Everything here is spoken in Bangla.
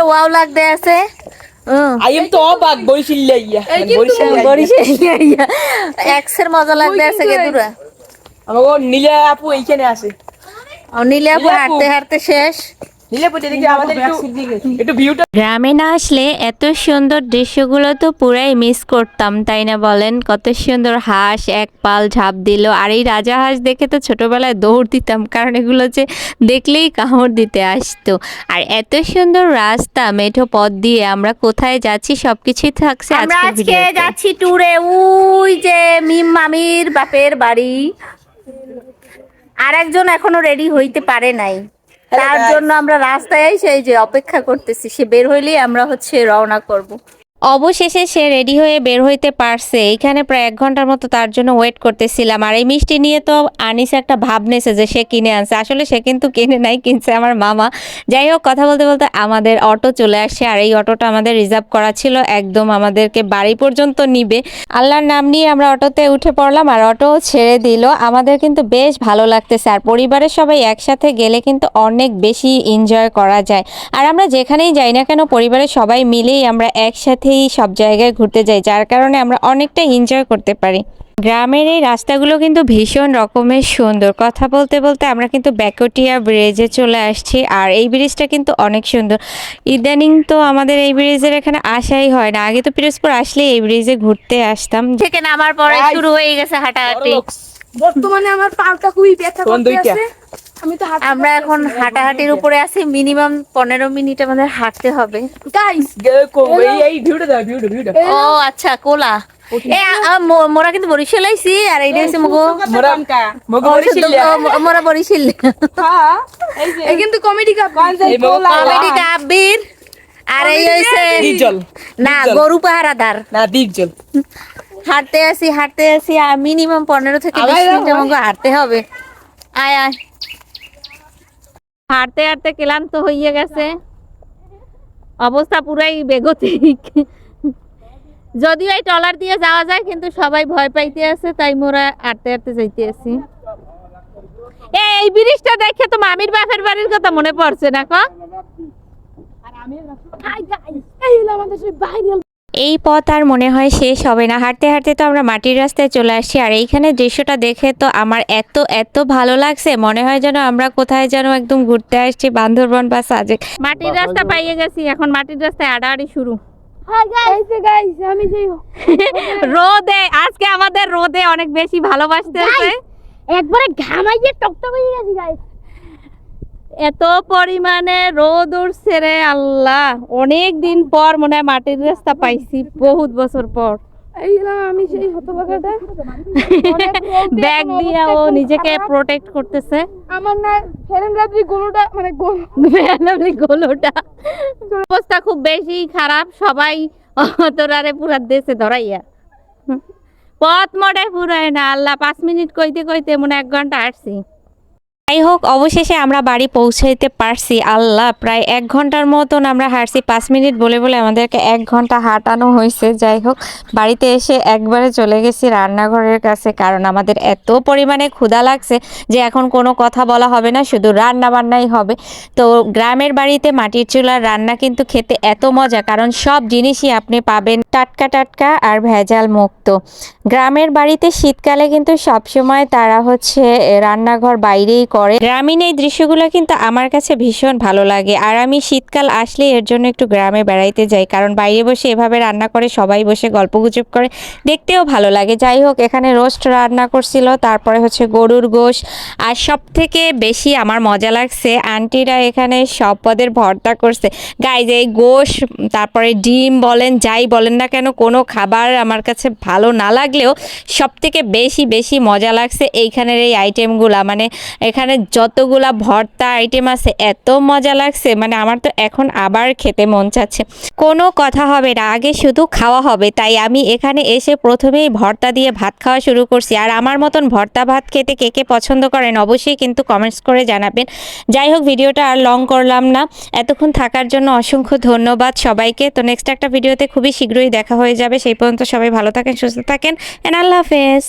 ওয়াও লাগতে আছে। আইম তো অবাক বরিশাল ইয়া এক্সের মজা লাগতে আছে গেদুরা। আমাগো নীলা আপু এইখানে আছে। নীলা আপু হাঁটতে হাঁটতে শেষ। গ্রামে না আসলে এত সুন্দর দৃশ্যগুলো তো পুরাই মিস করতাম, তাই না বলেন? কত সুন্দর হাঁস এক পাল ঝাঁপ দিল, আর এই রাজা হাঁস দেখে তো ছোটবেলায় দৌড় দিতাম, কারণ এগুলো যে দেখলেই কামড় দিতে আসতো। আর এত সুন্দর রাস্তা, মেঠো পথ দিয়ে আমরা কোথায় যাচ্ছি সবকিছুই থাকছে আমরা আজকের আজকে ভিডিওতে। যাচ্ছি ট্যুরে, ওই যে মিম মামির বাপের বাড়ি। আর একজন এখনো রেডি হইতে পারে নাই, তার জন্য আমরা রাস্তায় সেই যে অপেক্ষা করতেছি, সে বের হইলেই আমরা রওনা করব। অবশেষে সে রেডি হয়ে বের হইতে পারছে। এইখানে প্রায় 1 ঘন্টার মতো তার জন্য ওয়েট করতেছিলাম। আর এই মিষ্টি নিয়ে তো আনিস একটা ভাব নেছে যে সে কিনে আনছে, আসলে সে কিন্তু কিনে নাই, কিনছে আমার মামা। যাই হোক, কথা বলতে বলতে আমাদের অটো চলে আসে, আর এই অটোটা আমাদের রিজার্ভ করা ছিল, একদম আমাদেরকে বাড়ি পর্যন্ত নিবে। আল্লাহর নাম নিয়ে আমরা অটোতে উঠে পড়লাম, আর অটো ছেড়ে দিল। আমাদের কিন্তু বেশ ভালো লাগতেছে, আর পরিবারের সবাই একসাথে গেলে কিন্তু অনেক বেশি এনজয় করা যায়। আর আমরা যেখানেই যাই না কেন, পরিবারের সবাই মিলেই আমরা একসাথে সব জায়গায় ঘুরতে যাই, যার কারণে আমরা অনেকটা এনজয় করতে পারি। গ্রামের এই রাস্তাগুলো কিন্তু ভীষণ রকমের সুন্দর। কথা বলতে বলতে আমরা কিন্তু ব্যাকটিয়া ব্রিজে চলে আসছি, আর এই ব্রিজটা কিন্তু অনেক সুন্দর। ইদানিং তো আমাদের এই ব্রিজের এখানে আসাই হয় না, আগে তো পিরোজপুর আসলে এই ব্রিজে ঘুরতে আসতাম। থেকে নামার পরে শুরু হয়ে গেছে হাঁটাহাঁটি। বর্তমানে আমার পাটা খুবই ব্যথা করতেছে। আমরা এখন হাঁটাহাঁটির উপরে আছি, মিনিমাম 15 মিনিট আমাদের হাঁটতে হবে। গাইস এই ভিউটা দাও, ভিউটা ও আচ্ছা, কোলা মোরা কিন্তু বরিশাল আইছি, আর এইটা হচ্ছে মোরা বরিশাল। এই কিন্তু কমেডি কাপ কমেডি কাব্বির, আর এই হইছে না গরু পাহারাদার না দীপজল। হাঁটতে আসি আর মিনিমাম 15 থেকে 20 মিনিট আমাকে হাঁটতে হবে। আয় আয়, হাঁটতে হাঁটতে ক্লান্ত হয়ে গেছে, অবস্থা পুরাই বেগতিক। যদিও এই ট্রলার দিয়ে যাওয়া যায়, কিন্তু সবাই ভয় পাইতে আছে, তাই মোরা হাঁটতে হাঁটতে যাইতে আছি। এই ব্রিজটা দেখে তো মামির বাপের বাড়ির কথা মনে পড়ছে না? এই পথ আর মনে হয় শেষ হবে না। হাঁটতে হাঁটতে তো আমরা মাটির রাস্তায় চলে আসছি, আর এইখানে দৃশ্যটা দেখে তো আমার এত এত ভালো লাগছে, মনে হয় যেন আমরা কোথায় যেন একদম ঘুরতে আসছি, বান্দরবন বা সাজেক। মাটির রাস্তা পাইয়ে গেছি, এখন মাটির রাস্তায় আড়াআড়ি শুরু। রোদে আজকে আমাদের রোদে অনেক বেশি ভালোবাসতেছে, একবারে ঘামাইয়ে টকটক হয়ে গেছি গাইস। এত পরিমাণে রোদ উঠছে রে আল্লাহ। অনেক দিন পর মনে হয় মাটির রাস্তা পাইছি, বহুত বছর পর। আমি সেই হতভাগাটা ব্যাগ দিয়ে ও নিজেকে প্রোটেক্ট করতেছে। আমার না ফেরেন রাত্রি গোলোটা মানে গোলোটা অবস্থা খুব বেশি খারাপ, সবাই তোরারে পুরা দেশে ধরাইয়া পথ মোড়ে পুরায় না। আল্লাহ, 5 মিনিট কইতে কইতে মনে 1 ঘন্টা আসছি। যাই হোক, অবশেষে আমরা বাড়ি পৌঁছাইতে পারছি। আল্লাহ, প্রায় 1 ঘন্টার মতন আমরা হাঁটছি। 5 মিনিট বলে বলে আমাদেরকে 1 ঘন্টা হাঁটানো হয়েছে। যাই হোক, বাড়িতে এসে একবারে চলে গেছি রান্নাঘরের কাছে, কারণ আমাদের এত পরিমাণে ক্ষুধা লাগছে যে এখন কোনো কথা বলা হবে না, শুধু রান্না বান্নাই হবে। তো গ্রামের বাড়িতে মাটির চুলার রান্না কিন্তু খেতে এত মজা, কারণ সব জিনিসই আপনি পাবেন টাটকা টাটকা আর ভেজাল মুক্ত। গ্রামের বাড়িতে শীতকালে কিন্তু সবসময় তারা রান্নাঘর বাইরেই করে। গ্রামীণ এই দৃশ্যগুলো কিন্তু আমার কাছে ভীষণ ভালো লাগে, আর আমি শীতকাল আসলে এর জন্য একটু গ্রামে বেড়াইতে যাই, কারণ বাইরে বসে এভাবে রান্না করে সবাই বসে গল্পগুজব করে, দেখতেও ভালো লাগে। যাই হোক, এখানে রোস্ট রান্না করছিল, তারপরে গরুর গোশ, আর সব থেকে বেশি আমার মজা লাগছে আন্টিরা এখানে সব পদের ভর্তা করছে। গাইজ, এই গোশ তারপরে ডিম বলেন, যাই বলেন না কেন, কোনো খাবার আমার কাছে ভালো না লাগলেও সব থেকে বেশি বেশি মজা লাগছে এইখানের এই আইটেমগুলা। মানে এখানে যতগুলা ভর্তা আইটেম আছে, এত মজা লাগছে, মানে আমার তো এখন আবার খেতে মন চাচ্ছে। কোনো কথা হবে না, আগে শুধু খাওয়া হবে। তাই আমি এখানে এসে প্রথমেই ভর্তা দিয়ে ভাত খাওয়া শুরু করছি। আর আমার মতন ভর্তা ভাত খেতে কে কে পছন্দ করেন অবশ্যই কিন্তু কমেন্টস করে জানাবেন। যাই হোক, ভিডিওটা আর লং করলাম না, এতক্ষণ থাকার জন্য অসংখ্য ধন্যবাদ সবাইকে। তো নেক্সট একটা ভিডিওতে খুবই শীঘ্রই দেখা হয়ে যাবে। সেই পর্যন্ত সবাই ভালো থাকেন, সুস্থ থাকেন, এন্ড আল্লাহ হাফেজ।